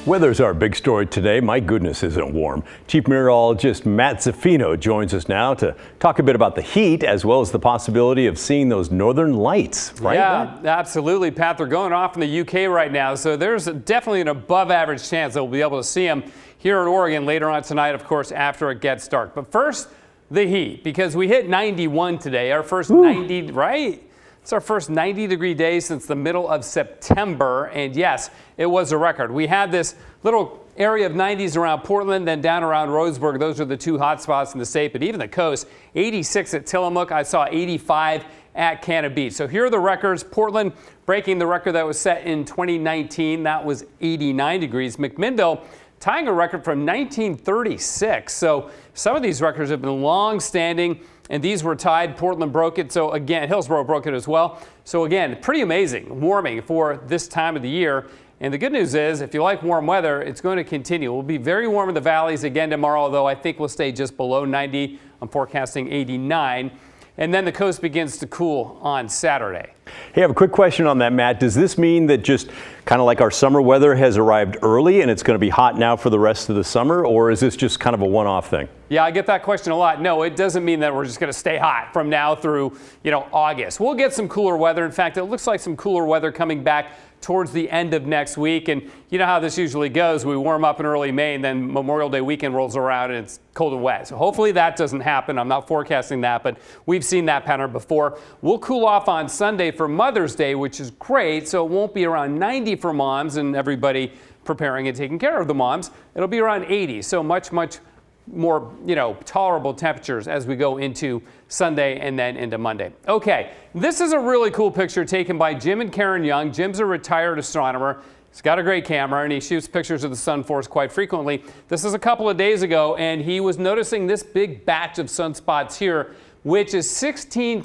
Weather's our big story today. My goodness, isn't it warm? Chief Meteorologist Matt Zaffino joins us now to talk a bit about the heat as well as the possibility of seeing those northern lights, right? Yeah, absolutely, Pat. They're going off in the UK right now, so there's definitely an above average chance that we'll be able to see them here in Oregon later on tonight, of course, after it gets dark. But first, the heat, because we hit 91 today, our first 90, right? It's our first 90-degree day since the middle of September, and yes, it was a record. We had this little area of 90s around Portland, then down around Roseburg. Those are the two hot spots in the state, but even the coast, 86 at Tillamook. I saw 85 at Cannon Beach. So here are the records. Portland breaking the record that was set in 2019. That was 89 degrees. McMinnville tying a record from 1936. So some of these records have been long-standing, and these were tied. Portland broke it. So again, Hillsborough broke it as well. So again, pretty amazing warming for this time of the year. And the good news is, if you like warm weather, it's going to continue. We'll be very warm in the valleys again tomorrow, although I think we'll stay just below 90. I'm forecasting 89. And then the coast begins to cool on Saturday. Hey, I have a quick question on that, Matt. Does this mean that just kind of like our summer weather has arrived early and it's going to be hot now for the rest of the summer, or is this just kind of a one-off thing? Yeah, I get that question a lot. No, it doesn't mean that we're just going to stay hot from now through, August. We'll get some cooler weather. In fact, it looks like some cooler weather coming back towards the end of next week. And you know how this usually goes. We warm up in early May and then Memorial Day weekend rolls around and it's cold and wet. So hopefully that doesn't happen. I'm not forecasting that, but we've seen that pattern before. We'll cool off on Sunday for Mother's Day, which is great. So it won't be around 90 for moms and everybody preparing and taking care of the moms. It'll be around 80. So much more, tolerable temperatures as we go into Sunday and then into Monday. Okay, this is a really cool picture taken by Jim and Karen Young. Jim's a retired astronomer. He's got a great camera and he shoots pictures of the sun for us quite frequently. This is a couple of days ago and he was noticing this big batch of sunspots here, which is 16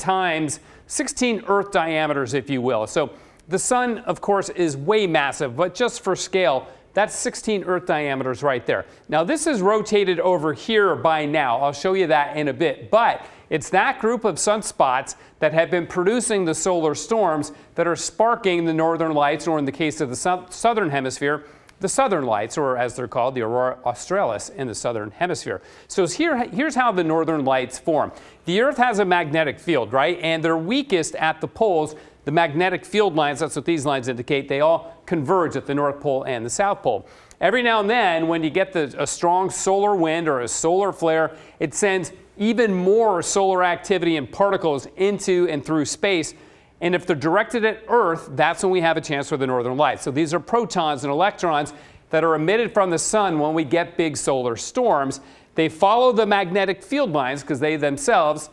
Earth diameters, if you will. So the sun, of course, is way massive, but just for scale, that's 16 Earth diameters right there. Now, this is rotated over here by now. I'll show you that in a bit. But it's that group of sunspots that have been producing the solar storms that are sparking the northern lights, or in the case of the southern hemisphere, the southern lights, or as they're called, the aurora australis in the southern hemisphere. So here's how the northern lights form. The Earth has a magnetic field, right? And they're weakest at the poles. The magnetic field lines, that's what these lines indicate, they all converge at the North Pole and the South Pole. Every now and then, when you get a strong solar wind or a solar flare, it sends even more solar activity and particles into and through space. And if they're directed at Earth, that's when we have a chance for the northern lights. So these are protons and electrons that are emitted from the sun when we get big solar storms. They follow the magnetic field lines because they themselves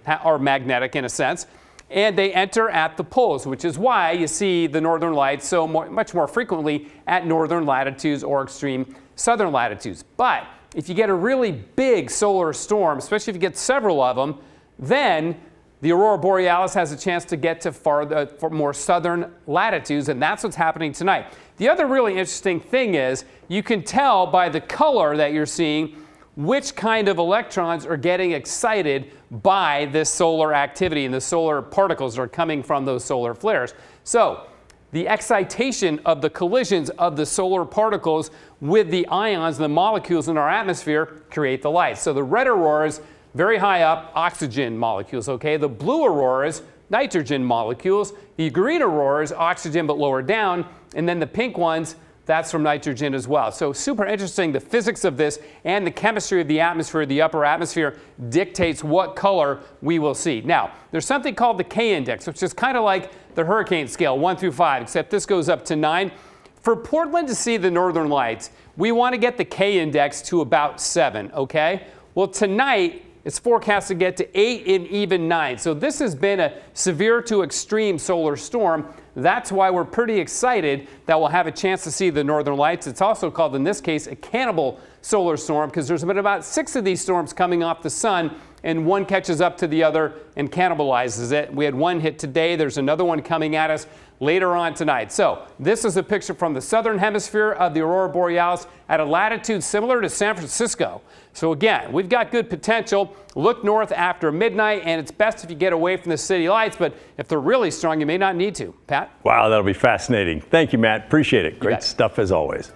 are magnetic in a sense. And they enter at the poles, which is why you see the northern lights so much more frequently at northern latitudes or extreme southern latitudes. But if you get a really big solar storm, especially if you get several of them, then the aurora borealis has a chance to get to for more southern latitudes, and that's what's happening tonight. The other really interesting thing is you can tell by the color that you're seeing which kind of electrons are getting excited by this solar activity and the solar particles that are coming from those solar flares. So the excitation of the collisions of the solar particles with the ions and the molecules in our atmosphere create the lights. So the red auroras, very high up, oxygen molecules, okay? The blue auroras, nitrogen molecules. The green auroras, oxygen but lower down. And then the pink ones, that's from nitrogen as well. So super interesting. The physics of this and the chemistry of the atmosphere, the upper atmosphere, dictates what color we will see. Now, there's something called the K-index, which is kind of like the hurricane scale, 1 through 5, except this goes up to 9. For Portland to see the northern lights, we want to get the K-index to about 7, okay? Well, tonight, it's forecast to get to 8 and even 9. So this has been a severe to extreme solar storm. That's why we're pretty excited that we'll have a chance to see the northern lights. It's also called, in this case, a cannibal solar storm because there's been about 6 of these storms coming off the sun, and one catches up to the other and cannibalizes it. We had one hit today. There's another one coming at us later on tonight. So this is a picture from the southern hemisphere of the aurora borealis at a latitude similar to San Francisco. So again, we've got good potential. Look north after midnight, and it's best if you get away from the city lights, but if they're really strong, you may not need to. Pat? Wow, that'll be fascinating. Thank you, Matt. Appreciate it. Great stuff as always.